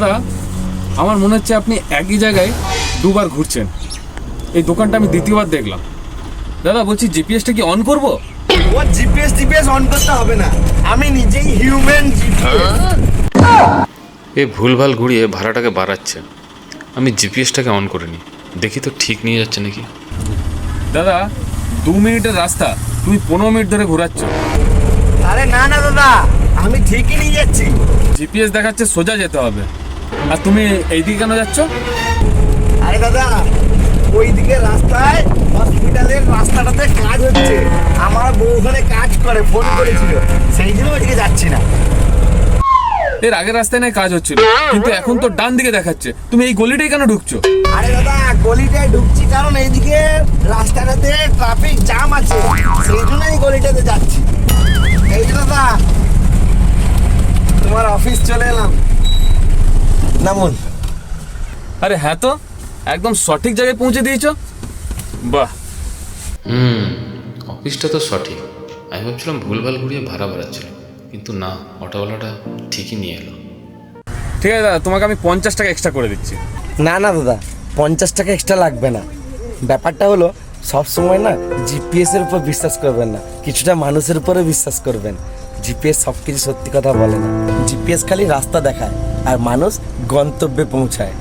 দাদা, আমার মনে হচ্ছে আপনি একই জায়গায় দুবার ঘুরছেন। এই দোকানটা আমি দ্বিতীয়বার দেখলাম। দাদা বলছি, জিপিএসটা কি অন করব? ও জিপিএস অন করতে হবে না, আমি নিজেই হিউম্যান জিপিএস। এ ভুলভাল ঘুরিয়ে ভাড়াটাকে বাড়াচ্ছে। আমি জিপিএসটাকে অন করে নিই, দেখি তো ঠিক নিয়ে যাচ্ছে নাকি। দাদা, 2 মিনিটের রাস্তা তুমি 15 মিনিট ধরে ঘোরাচ্ছ। আরে না না দাদা, আমি ঠিকই নিয়ে যাচ্ছি। জিপিএস দেখাচ্ছে সোজা যেতে হবে, আর তুমি এইদিকে কেন যাচ্ছ? আরে দাদা, ওইদিকে রাস্তায় হসপিটালের রাস্তাটাতে কাজ হচ্ছে, আমার বউ ওখানে কাজ করে, ফোন করেছিল, সেই জন্য ওইদিকে যাচ্ছি না। এর আগের রাস্তায় নাই কাজ হচ্ছিল, কিন্তু এখন তো ডান দিকে দেখাচ্ছে। তুমি এই গলিটাই কেন ঢুকছো? আরে দাদা, গলিটায় ঢুকছি কারণ এইদিকে রাস্তাটাতে ট্রাফিক জ্যাম আছে, সেই জন্য এই গলিটাতে যাচ্ছি। এই যে দাদা, তোমার অফিস চলে এলাম, নামুন। আরে হ্যাঁ, তো একদম সঠিক জায়গায় পৌঁছে দিয়েছো। বাহ। অফিসটা তো সঠিক। আমি ভাবছিলাম ভুলভাল ঘুরিয়ে ভাড়া বাড়াচ্ছিল, কিন্তু না, অটোওয়ালাটা ঠিকই নিয়ে এলো। ঠিক আছে দাদা, তোমাকে আমি 50 টাকা এক্সট্রা করে দিচ্ছি। না না দাদা, 50 টাকা এক্সট্রা লাগবে না। ব্যাপারটা হলো, সব সময় না জিপিএস এর উপর বিশ্বাস করবেন না, কিছুটা মানুষের উপরে বিশ্বাস করবেন। জিপিএস সব কিছু সত্যি কথা বলে না, জিপিএস খালি রাস্তা দেখায় আর মানুষ গন্তব্যে পৌঁছায়।